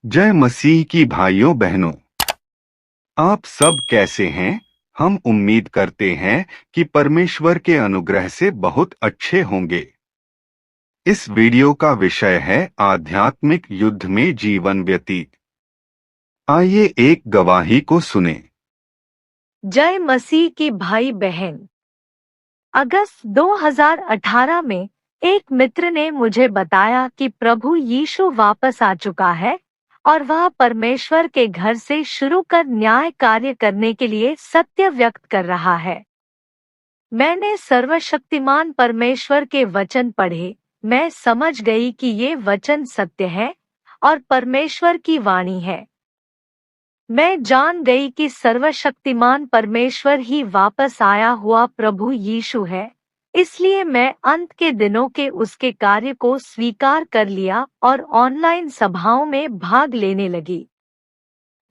जय मसीह की भाइयों बहनों, आप सब कैसे हैं? हम उम्मीद करते हैं कि परमेश्वर के अनुग्रह से बहुत अच्छे होंगे। इस वीडियो का विषय है आध्यात्मिक युद्ध में जीवन व्यतीत। आइए एक गवाही को सुने। जय मसीह की भाई बहन। अगस्त 2018 में एक मित्र ने मुझे बताया कि प्रभु यीशु वापस आ चुका है और वह परमेश्वर के घर से शुरू कर न्याय कार्य करने के लिए सत्य व्यक्त कर रहा है। मैंने सर्वशक्तिमान परमेश्वर के वचन पढ़े। मैं समझ गई कि ये वचन सत्य है और परमेश्वर की वाणी है। मैं जान गई कि सर्वशक्तिमान परमेश्वर ही वापस आया हुआ प्रभु यीशु है। इसलिए मैं अंत के दिनों के उसके कार्य को स्वीकार कर लिया और ऑनलाइन सभाओं में भाग लेने लगी।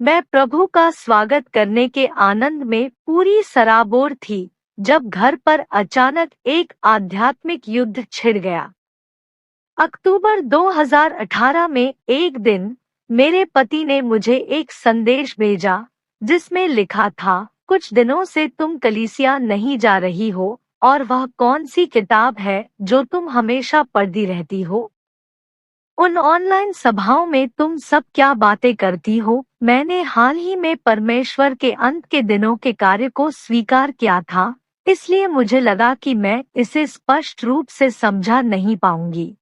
मैं प्रभु का स्वागत करने के आनंद में पूरी सराबोर थी जब घर पर अचानक एक आध्यात्मिक युद्ध छिड़ गया। अक्टूबर 2018 में एक दिन मेरे पति ने मुझे एक संदेश भेजा जिसमें लिखा था, कुछ दिनों से तुम कलीसिया नहीं जा रही हो और वह कौन सी किताब है जो तुम हमेशा पढ़ती रहती हो? उन ऑनलाइन सभाओं में तुम सब क्या बातें करती हो? मैंने हाल ही में परमेश्वर के अंत के दिनों के कार्य को स्वीकार किया था, इसलिए मुझे लगा कि मैं इसे स्पष्ट रूप से समझा नहीं पाऊंगी।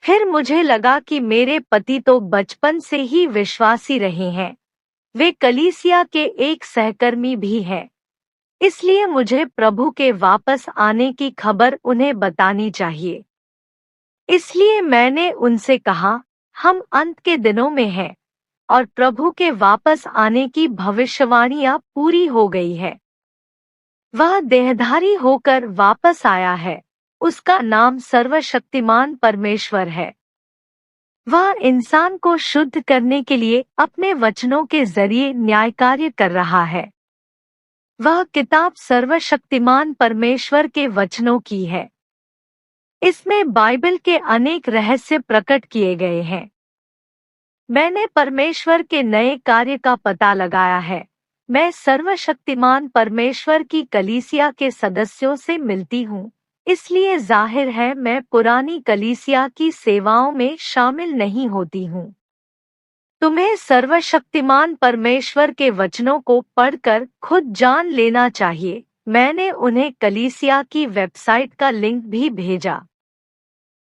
फिर मुझे लगा कि मेरे पति तो बचपन से ही विश्वासी रहे हैं। वे कलीसिया के एक सहकर्मी भी हैं। इसलिए मुझे प्रभु के वापस आने की खबर उन्हें बतानी चाहिए। इसलिए मैंने उनसे कहा, हम अंत के दिनों में हैं और प्रभु के वापस आने की भविष्यवाणियां पूरी हो गई है। वह देहधारी होकर वापस आया है। उसका नाम सर्वशक्तिमान परमेश्वर है। वह इंसान को शुद्ध करने के लिए अपने वचनों के जरिए न्याय कार्य कर रहा है। वह किताब सर्वशक्तिमान परमेश्वर के वचनों की है। इसमें बाइबल के अनेक रहस्य प्रकट किए गए हैं। मैंने परमेश्वर के नए कार्य का पता लगाया है। मैं सर्वशक्तिमान परमेश्वर की कलीसिया के सदस्यों से मिलती हूँ, इसलिए जाहिर है मैं पुरानी कलीसिया की सेवाओं में शामिल नहीं होती हूँ। तुम्हें सर्वशक्तिमान परमेश्वर के वचनों को पढ़कर खुद जान लेना चाहिए। मैंने उन्हें कलीसिया की वेबसाइट का लिंक भी भेजा।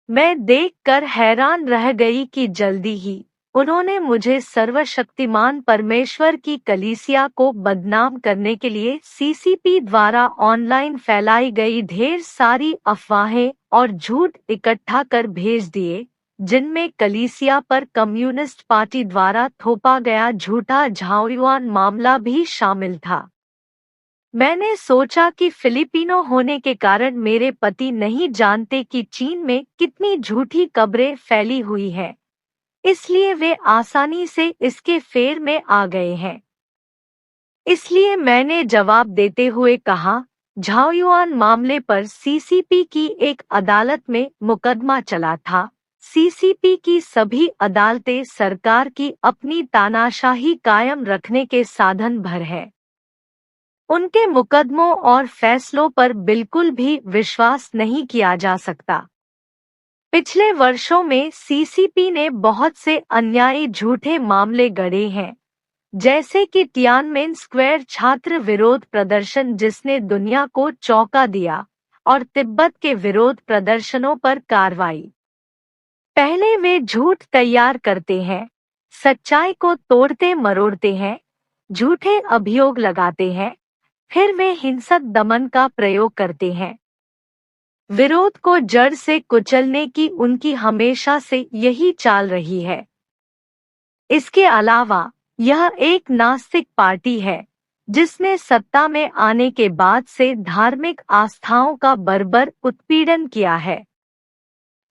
मैं देखकर हैरान रह गई कि जल्दी ही उन्होंने मुझे सर्वशक्तिमान परमेश्वर की कलीसिया को बदनाम करने के लिए सीसीपी द्वारा ऑनलाइन फैलाई गई ढेर सारी अफवाहें और झूठ इकट्ठा कर भेज दिए, जिनमें कलीसिया पर कम्युनिस्ट पार्टी द्वारा थोपा गया झूठा झाओयुआन मामला भी शामिल था। मैंने सोचा कि फिलिपिनो होने के कारण मेरे पति नहीं जानते कि चीन में कितनी झूठी खबरें फैली हुई है, इसलिए वे आसानी से इसके फेर में आ गए हैं। इसलिए मैंने जवाब देते हुए कहा, झाओयुआन मामले पर सीसीपी की एक अदालत में मुकदमा चला था। सीसीपी की सभी अदालतें सरकार की अपनी तानाशाही कायम रखने के साधन भर हैं। उनके मुकदमों और फैसलों पर बिल्कुल भी विश्वास नहीं किया जा सकता। पिछले वर्षों में सीसीपी ने बहुत से अन्यायी झूठे मामले गढ़े हैं, जैसे कि तियानमेन स्क्वायर छात्र विरोध प्रदर्शन जिसने दुनिया को चौंका दिया, और तिब्बत के विरोध प्रदर्शनों पर कार्रवाई। पहले वे झूठ तैयार करते हैं, सच्चाई को तोड़ते मरोड़ते हैं, झूठे अभियोग लगाते हैं, फिर वे हिंसक दमन का प्रयोग करते हैं। विरोध को जड़ से कुचलने की उनकी हमेशा से यही चाल रही है। इसके अलावा यह एक नास्तिक पार्टी है जिसने सत्ता में आने के बाद से धार्मिक आस्थाओं का बर्बर उत्पीड़न किया है।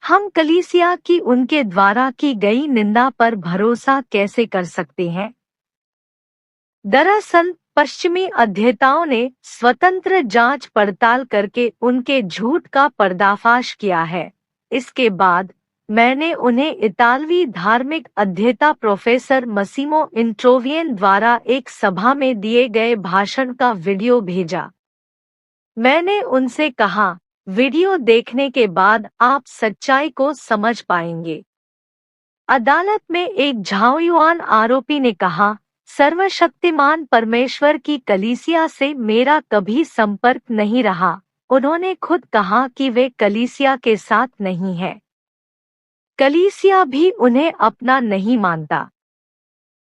हम कलीसिया की उनके द्वारा की गई निंदा पर भरोसा कैसे कर सकते हैं? दरअसल पश्चिमी अध्येताओं ने स्वतंत्र जांच पड़ताल करके उनके झूठ का पर्दाफाश किया है। इसके बाद मैंने उन्हें इतालवी धार्मिक अध्येता प्रोफेसर मसीमो इंट्रोवियन द्वारा एक सभा में दिए गए भाषण का वीडियो भेजा। मैंने उनसे कहा, वीडियो देखने के बाद आप सच्चाई को समझ पाएंगे। अदालत में एक झाओयुआन आरोपी ने कहा, सर्वशक्तिमान परमेश्वर की कलीसिया से मेरा कभी संपर्क नहीं रहा। उन्होंने खुद कहा कि वे कलीसिया के साथ नहीं है। कलीसिया भी उन्हें अपना नहीं मानता।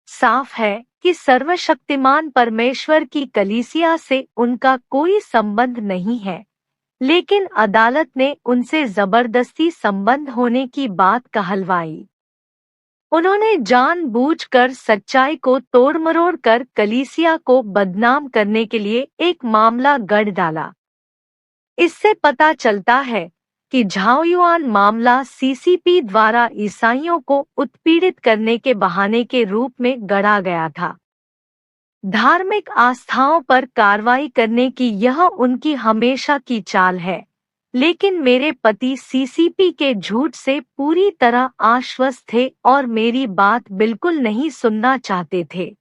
साफ है कि सर्वशक्तिमान परमेश्वर की कलीसिया से उनका कोई संबंध नहीं है, लेकिन अदालत ने उनसे जबरदस्ती संबंध होने की बात कहलवाई। उन्होंने जानबूझकर सच्चाई को तोड़मरोड़ कर कलीसिया को बदनाम करने के लिए एक मामला गढ़ डाला। इससे पता चलता है कि झाओयुआन मामला सीसीपी द्वारा ईसाइयों को उत्पीड़ित करने के बहाने के रूप में गढ़ा गया था। धार्मिक आस्थाओं पर कार्रवाई करने की यह उनकी हमेशा की चाल है, लेकिन मेरे पति सीसीपी के झूठ से पूरी तरह आश्वस्त थे और मेरी बात बिल्कुल नहीं सुनना चाहते थे।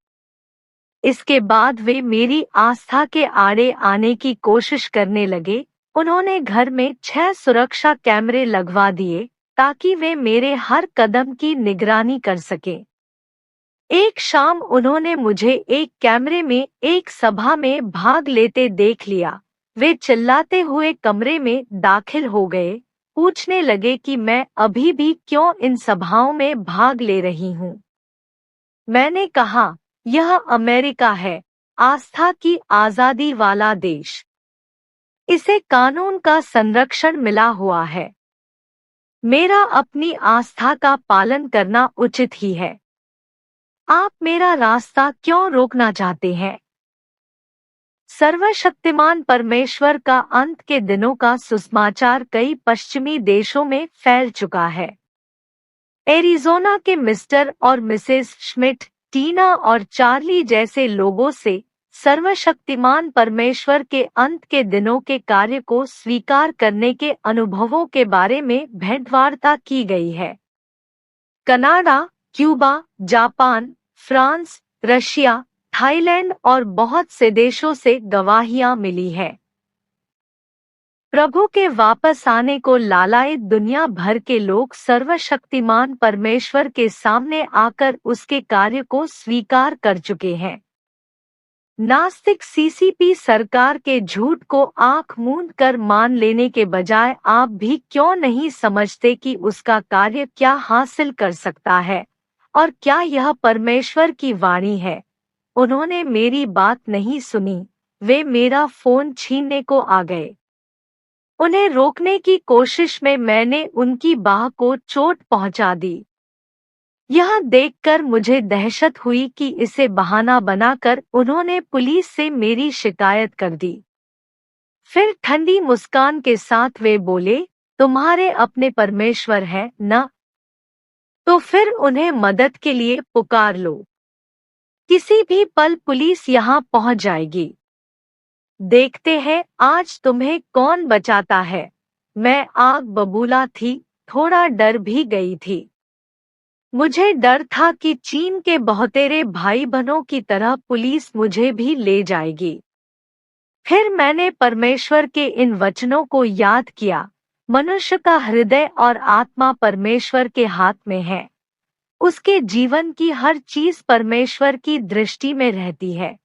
इसके बाद वे मेरी आस्था के आड़े आने की कोशिश करने लगे। उन्होंने घर में 6 सुरक्षा कैमरे लगवा दिए ताकि वे मेरे हर कदम की निगरानी कर सकें। एक शाम उन्होंने मुझे एक कैमरे में एक सभा में भाग लेते देख लिया। वे चिल्लाते हुए कमरे में दाखिल हो गए, पूछने लगे कि मैं अभी भी क्यों इन सभाओं में भाग ले रही हूँ। मैंने कहा, यह अमेरिका है, आस्था की आजादी वाला देश। इसे कानून का संरक्षण मिला हुआ है। मेरा अपनी आस्था का पालन करना उचित ही है। आप मेरा रास्ता क्यों रोकना चाहते हैं? सर्वशक्तिमान परमेश्वर का अंत के दिनों का सुसमाचार कई पश्चिमी देशों में फैल चुका है। एरिज़ोना के मिस्टर और मिसेस श्मिट, टीना और चार्ली जैसे लोगों से सर्वशक्तिमान परमेश्वर के अंत के दिनों के कार्य को स्वीकार करने के अनुभवों के बारे में भेंटवार्ता की गई है। Canada, Cuba, Japan, France, Russia, Thailand और बहुत से देशों से गवाहियां मिली है। प्रभु के वापस आने को लालायित दुनिया भर के लोग सर्वशक्तिमान परमेश्वर के सामने आकर उसके कार्य को स्वीकार कर चुके हैं। नास्तिक सीसीपी सरकार के झूठ को आंख मूंद कर मान लेने के बजाय आप भी क्यों नहीं समझते कि उसका कार्य क्या हासिल कर सकता है और क्या यह परमेश्वर की वाणी है? उन्होंने मेरी बात नहीं सुनी। वे मेरा फोन छीनने को आ गए। उन्हें रोकने की कोशिश में मैंने उनकी बाह को चोट पहुंचा दी। यह देखकर मुझे दहशत हुई कि इसे बहाना बनाकर उन्होंने पुलिस से मेरी शिकायत कर दी। फिर ठंडी मुस्कान के साथ वे बोले, तुम्हारे अपने परमेश्वर हैं न? तो फिर उन्हें मदद के लिए पुकार लो। किसी भी पल पुलिस यहाँ पहुँच जाएगी। देखते हैं आज तुम्हें कौन बचाता है। मैं आग बबूला थी, थोड़ा डर भी गई थी। मुझे डर था कि चीन के बहुतेरे भाई बहनों की तरह पुलिस मुझे भी ले जाएगी। फिर मैंने परमेश्वर के इन वचनों को याद किया, मनुष्य का हृदय और आत्मा परमेश्वर के हाथ में है। उसके जीवन की हर चीज परमेश्वर की दृष्टि में रहती है।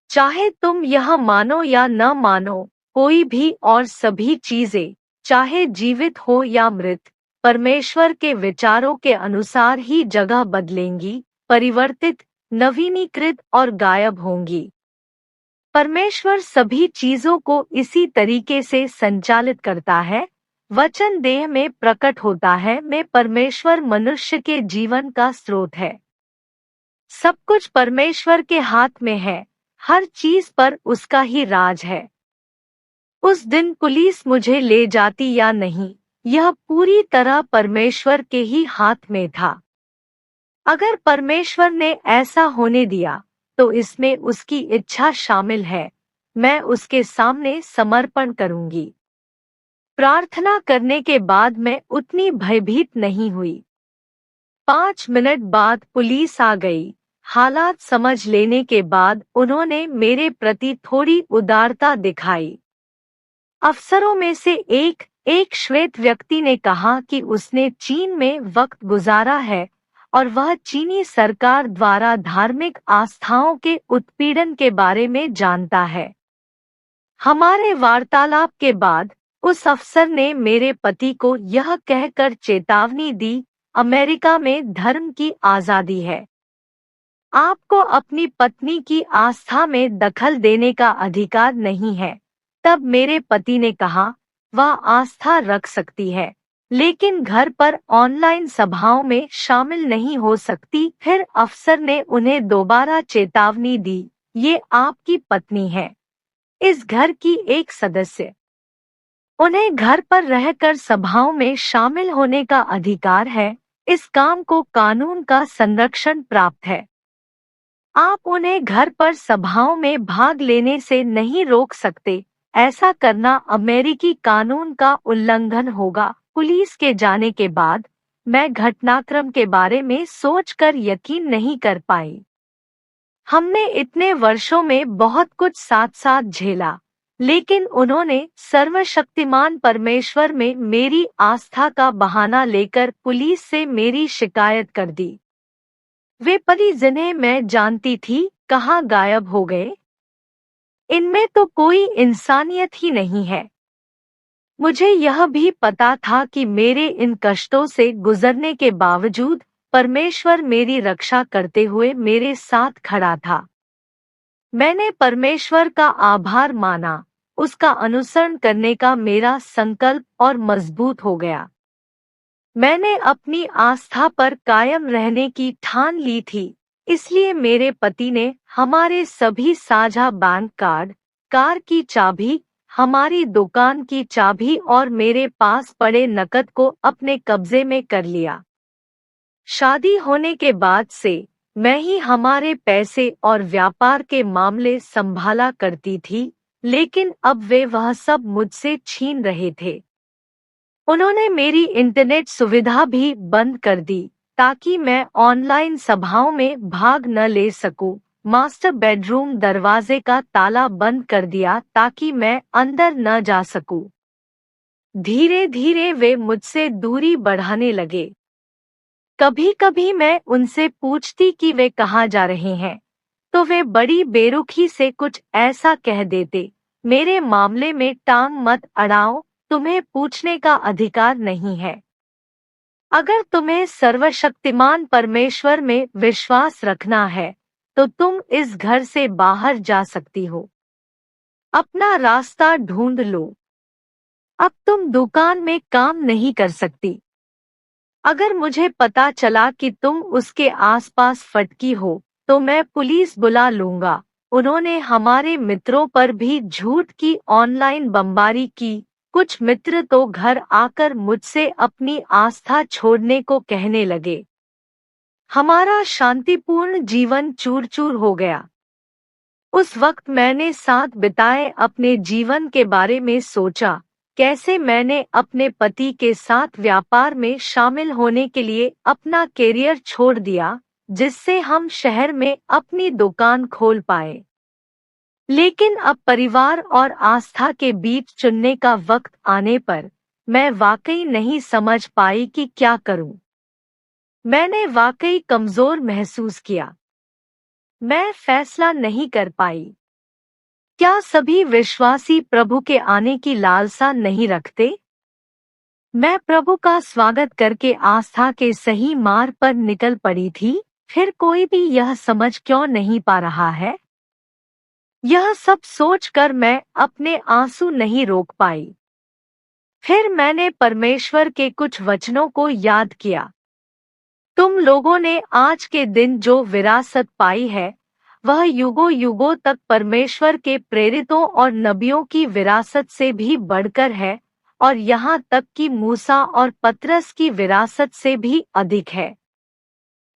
चाहे तुम यह मानो या न मानो, कोई भी और सभी चीजें, चाहे जीवित हो या मृत, परमेश्वर के विचारों के अनुसार ही जगह बदलेंगी, परिवर्तित, नवीनीकृत और गायब होंगी। परमेश्वर सभी चीजों को इसी तरीके से संचालित करता है। वचन देह में प्रकट होता है में परमेश्वर मनुष्य के जीवन का स्रोत है। सब कुछ परमेश्वर के हाथ में है, हर चीज पर उसका ही राज है। उस दिन पुलिस मुझे ले जाती या नहीं, यह पूरी तरह परमेश्वर के ही हाथ में था। अगर परमेश्वर ने ऐसा होने दिया, तो इसमें उसकी इच्छा शामिल है। मैं उसके सामने समर्पण करूंगी। प्रार्थना करने के बाद मैं उतनी भयभीत नहीं हुई। 5 मिनट बाद पुलिस आ गई। हालात समझ लेने के बाद उन्होंने मेरे प्रति थोड़ी उदारता दिखाई। अफसरों में से एक श्वेत व्यक्ति ने कहा कि उसने चीन में वक्त गुजारा है और वह चीनी सरकार द्वारा धार्मिक आस्थाओं के उत्पीड़न के बारे में जानता है। हमारे वार्तालाप के बाद उस अफसर ने मेरे पति को यह कहकर चेतावनी दी, अमेरिका में धर्म की आजादी है। आपको अपनी पत्नी की आस्था में दखल देने का अधिकार नहीं है। तब मेरे पति ने कहा, वह आस्था रख सकती है, लेकिन घर पर ऑनलाइन सभाओं में शामिल नहीं हो सकती। फिर अफसर ने उन्हें दोबारा चेतावनी दी, ये आपकी पत्नी है, इस घर की एक सदस्य। उन्हें घर पर रहकर सभाओं में शामिल होने का अधिकार है। इस काम को कानून का संरक्षण प्राप्त है। आप उन्हें घर पर सभाओं में भाग लेने से नहीं रोक सकते। ऐसा करना अमेरिकी कानून का उल्लंघन होगा। पुलिस के जाने के बाद मैं घटनाक्रम के बारे में सोचकर यकीन नहीं कर पाई। हमने इतने वर्षों में बहुत कुछ साथ साथ झेला, लेकिन उन्होंने सर्वशक्तिमान परमेश्वर में मेरी आस्था का बहाना लेकर पुलिस से मेरी शिकायत कर दी। वे पति जिन्हें मैं जानती थी, कहाँ गायब हो गए? इनमें तो कोई इंसानियत ही नहीं है। मुझे यह भी पता था कि मेरे इन कष्टों से गुजरने के बावजूद परमेश्वर मेरी रक्षा करते हुए मेरे साथ खड़ा था। मैंने परमेश्वर का आभार माना, उसका अनुसरण करने का मेरा संकल्प और मजबूत हो गया। मैंने अपनी आस्था पर कायम रहने की ठान ली थी, इसलिए मेरे पति ने हमारे सभी साझा बैंक कार्ड, कार की चाबी, हमारी दुकान की चाबी और मेरे पास पड़े नकद को अपने कब्जे में कर लिया। शादी होने के बाद से मैं ही हमारे पैसे और व्यापार के मामले संभाला करती थी, लेकिन अब वे वह सब मुझसे छीन रहे थे। उन्होंने मेरी इंटरनेट सुविधा भी बंद कर दी ताकि मैं ऑनलाइन सभाओं में भाग न ले सकूं। मास्टर बेडरूम दरवाजे का ताला बंद कर दिया ताकि मैं अंदर न जा सकूं। धीरे धीरे वे मुझसे दूरी बढ़ाने लगे। कभी कभी मैं उनसे पूछती कि वे कहाँ जा रहे हैं, तो वे बड़ी बेरुखी से कुछ ऐसा कह देते, मेरे मामले में टांग मत अड़ाओ, तुम्हें पूछने का अधिकार नहीं है। अगर तुम्हें सर्वशक्तिमान परमेश्वर में विश्वास रखना है, तो तुम इस घर से बाहर जा सकती हो। अपना रास्ता ढूंढ लो। अब तुम दुकान में काम नहीं कर सकती। अगर मुझे पता चला कि तुम उसके आसपास फटकी हो, तो मैं पुलिस बुला लूंगा। उन्होंने हमारे मित्रों पर भी झूठ की ऑनलाइन बमबारी की। कुछ मित्र तो घर आकर मुझसे अपनी आस्था छोड़ने को कहने लगे। हमारा शांतिपूर्ण जीवन चूर चूर हो गया। उस वक्त मैंने साथ बिताए अपने जीवन के बारे में सोचा, कैसे मैंने अपने पति के साथ व्यापार में शामिल होने के लिए अपना कैरियर छोड़ दिया, जिससे हम शहर में अपनी दुकान खोल पाए। लेकिन अब परिवार और आस्था के बीच चुनने का वक्त आने पर मैं वाकई नहीं समझ पाई कि क्या करूं। मैंने वाकई कमजोर महसूस किया। मैं फैसला नहीं कर पाई। क्या सभी विश्वासी प्रभु के आने की लालसा नहीं रखते? मैं प्रभु का स्वागत करके आस्था के सही मार्ग पर निकल पड़ी थी, फिर कोई भी यह समझ क्यों नहीं पा रहा है? यह सब सोचकर मैं अपने आंसू नहीं रोक पाई। फिर मैंने परमेश्वर के कुछ वचनों को याद किया। तुम लोगों ने आज के दिन जो विरासत पाई है, वह युगों युगों तक परमेश्वर के प्रेरितों और नबियों की विरासत से भी बढ़कर है, और यहाँ तक कि मूसा और पतरस की विरासत से भी अधिक है।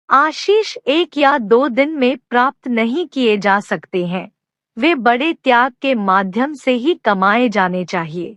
आशीष 1 या 2 दिन में प्राप्त नहीं किए जा सकते हैं, वे बड़े त्याग के माध्यम से ही कमाए जाने चाहिए।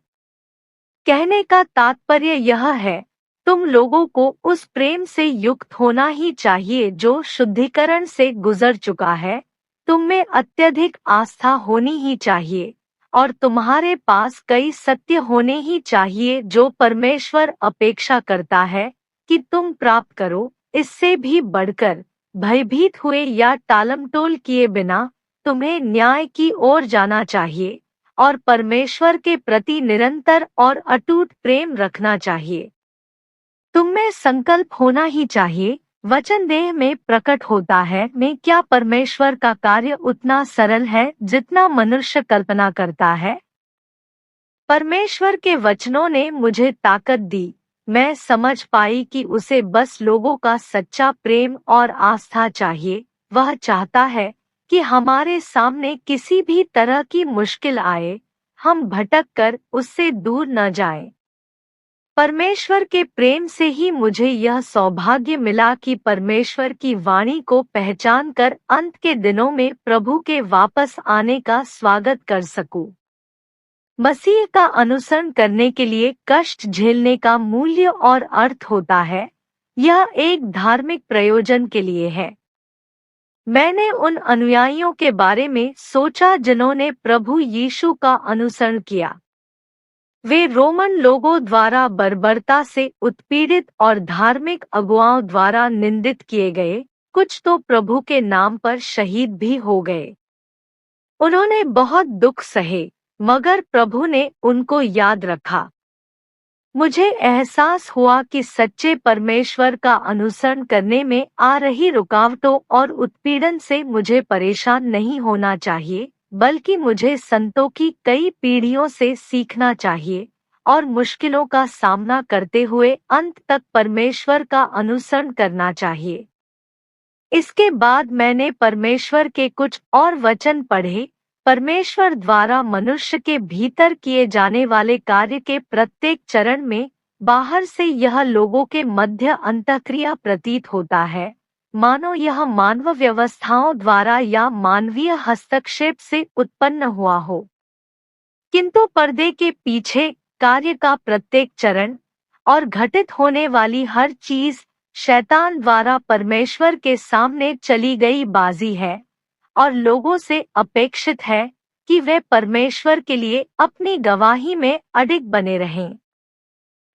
कहने का तात्पर्य यह है, तुम लोगों को उस प्रेम से युक्त होना ही चाहिए जो शुद्धिकरण से गुजर चुका है। तुम में अत्यधिक आस्था होनी ही चाहिए और तुम्हारे पास कई सत्य होने ही चाहिए जो परमेश्वर अपेक्षा करता है कि तुम प्राप्त करो। इससे भी बढ़कर भयभीत हुए या टालमटोल किए बिना तुम्हें न्याय की ओर जाना चाहिए और परमेश्वर के प्रति निरंतर और अटूट प्रेम रखना चाहिए। तुम में संकल्प होना ही चाहिए। वचन देह में प्रकट होता है में क्या परमेश्वर का कार्य उतना सरल है जितना मनुष्य कल्पना करता है? परमेश्वर के वचनों ने मुझे ताकत दी। मैं समझ पाई कि उसे बस लोगों का सच्चा प्रेम और आस्था चाहिए। वह चाहता है कि हमारे सामने किसी भी तरह की मुश्किल आए, हम भटक कर उससे दूर न जाएं। परमेश्वर के प्रेम से ही मुझे यह सौभाग्य मिला कि परमेश्वर की वाणी को पहचान कर अंत के दिनों में प्रभु के वापस आने का स्वागत कर सकूं। मसीह का अनुसरण करने के लिए कष्ट झेलने का मूल्य और अर्थ होता है। यह एक धार्मिक प्रयोजन के लिए है। मैंने उन अनुयायियों के बारे में सोचा जिन्होंने प्रभु यीशु का अनुसरण किया। वे रोमन लोगों द्वारा बर्बरता से उत्पीड़ित और धार्मिक अगुवाओं द्वारा निंदित किए गए, कुछ तो प्रभु के नाम पर शहीद भी हो गए। उन्होंने बहुत दुख सहे, मगर प्रभु ने उनको याद रखा। मुझे एहसास हुआ कि सच्चे परमेश्वर का अनुसरण करने में आ रही रुकावटों और उत्पीड़न से मुझे परेशान नहीं होना चाहिए, बल्कि मुझे संतों की कई पीढ़ियों से सीखना चाहिए और मुश्किलों का सामना करते हुए अंत तक परमेश्वर का अनुसरण करना चाहिए। इसके बाद मैंने परमेश्वर के कुछ और वचन पढ़े। परमेश्वर द्वारा मनुष्य के भीतर किए जाने वाले कार्य के प्रत्येक चरण में बाहर से यह लोगों के मध्य अंतःक्रिया प्रतीत होता है, मानो यह मानव व्यवस्थाओं द्वारा या मानवीय हस्तक्षेप से उत्पन्न हुआ हो। किंतु पर्दे के पीछे कार्य का प्रत्येक चरण और घटित होने वाली हर चीज शैतान द्वारा परमेश्वर के सामने चली गई बाजी है और लोगों से अपेक्षित है कि वे परमेश्वर के लिए अपनी गवाही में अडिग बने रहें।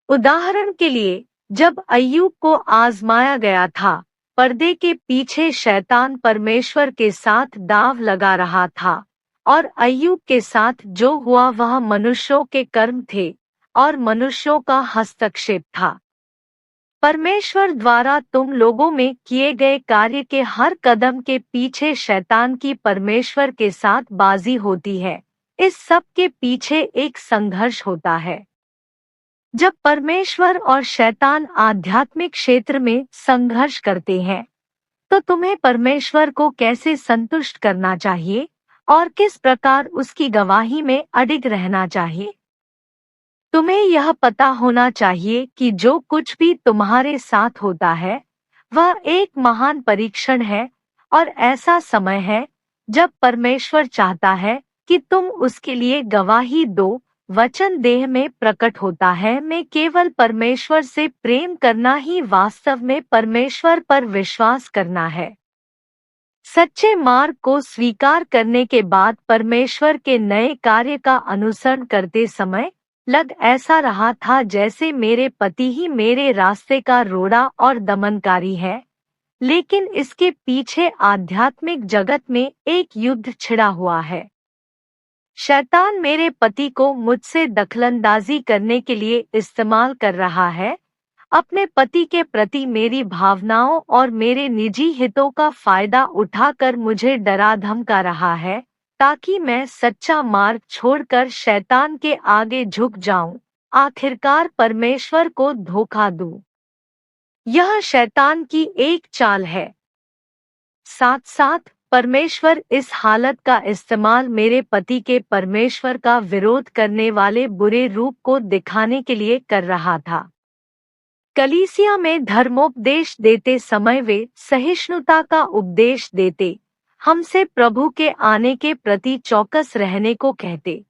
उदाहरण के लिए, जब अय्यूब को आजमाया गया था, पर्दे के पीछे शैतान परमेश्वर के साथ दांव लगा रहा था और अय्यूब के साथ जो हुआ वह मनुष्यों के कर्म थे और मनुष्यों का हस्तक्षेप था। परमेश्वर द्वारा तुम लोगों में किए गए कार्य के हर कदम के पीछे शैतान की परमेश्वर के साथ बाजी होती है। इस सब के पीछे एक संघर्ष होता है। जब परमेश्वर और शैतान आध्यात्मिक क्षेत्र में संघर्ष करते हैं, तो तुम्हें परमेश्वर को कैसे संतुष्ट करना चाहिए और किस प्रकार उसकी गवाही में अडिग रहना चाहिए? तुम्हें यह पता होना चाहिए कि जो कुछ भी तुम्हारे साथ होता है, वह एक महान परीक्षण है और ऐसा समय है जब परमेश्वर चाहता है कि तुम उसके लिए गवाही दो। वचन देह में प्रकट होता है में केवल परमेश्वर से प्रेम करना ही वास्तव में परमेश्वर पर विश्वास करना है। सच्चे मार्ग को स्वीकार करने के बाद परमेश्वर के नए कार्य का अनुसरण करते समय लग ऐसा रहा था जैसे मेरे पति ही मेरे रास्ते का रोड़ा और दमनकारी है, लेकिन इसके पीछे आध्यात्मिक जगत में एक युद्ध छिड़ा हुआ है। शैतान मेरे पति को मुझसे दखलंदाजी करने के लिए इस्तेमाल कर रहा है, अपने पति के प्रति मेरी भावनाओं और मेरे निजी हितों का फायदा उठाकर मुझे डरा धमका रहा है, ताकि मैं सच्चा मार्ग छोड़कर शैतान के आगे झुक जाऊं, आखिरकार परमेश्वर को धोखा दूं। यह शैतान की एक चाल है। साथ साथ परमेश्वर इस हालत का इस्तेमाल मेरे पति के परमेश्वर का विरोध करने वाले बुरे रूप को दिखाने के लिए कर रहा था। कलीसिया में धर्मोपदेश देते समय वे सहिष्णुता का उपदेश देते, हमसे प्रभु के आने के प्रति चौकस रहने को कहते।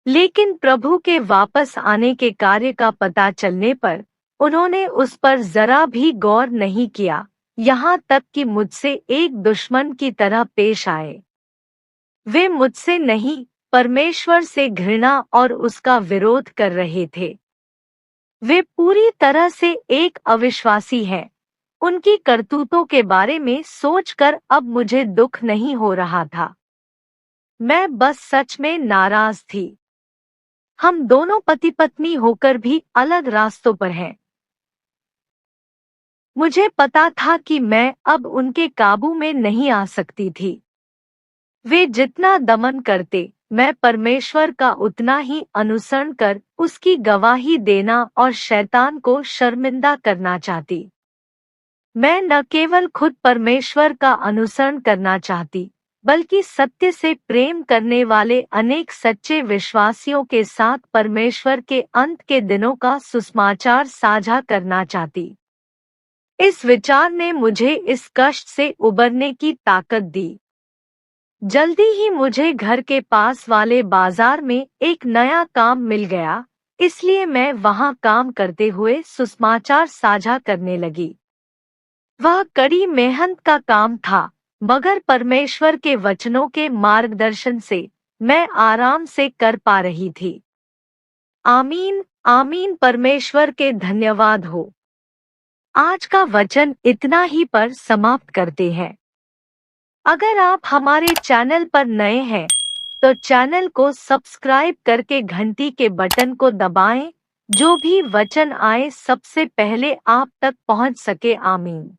लेकिन प्रभु के वापस आने के कार्य का पता चलने पर उन्होंने उस पर जरा भी गौर नहीं किया, यहाँ तक कि मुझसे एक दुश्मन की तरह पेश आए। वे मुझसे नहीं, परमेश्वर से घृणा और उसका विरोध कर रहे थे। वे पूरी तरह से एक अविश्वासी हैं। उनकी करतूतों के बारे में सोचकर अब मुझे दुख नहीं हो रहा था। मैं बस सच में नाराज थी। हम दोनों पति पत्नी होकर भी अलग रास्तों पर हैं। मुझे पता था कि मैं अब उनके काबू में नहीं आ सकती थी। वे जितना दमन करते, मैं परमेश्वर का उतना ही अनुसरण कर उसकी गवाही देना और शैतान को शर्मिंदा करना चाहती। मैं न केवल खुद परमेश्वर का अनुसरण करना चाहती, बल्कि सत्य से प्रेम करने वाले अनेक सच्चे विश्वासियों के साथ परमेश्वर के अंत के दिनों का सुसमाचार साझा करना चाहती। इस विचार ने मुझे इस कष्ट से उबरने की ताकत दी। जल्दी ही मुझे घर के पास वाले बाजार में एक नया काम मिल गया, इसलिए मैं वहां काम करते हुए सुसमाचार साझा करने लगी। वह कड़ी मेहनत का काम था, मगर परमेश्वर के वचनों के मार्गदर्शन से मैं आराम से कर पा रही थी। आमीन, आमीन। परमेश्वर के धन्यवाद हो। आज का वचन इतना ही पर समाप्त करते हैं। अगर आप हमारे चैनल पर नए हैं, तो चैनल को सब्सक्राइब करके घंटी के बटन को दबाएं, जो भी वचन आए सबसे पहले आप तक पहुंच सके। आमीन।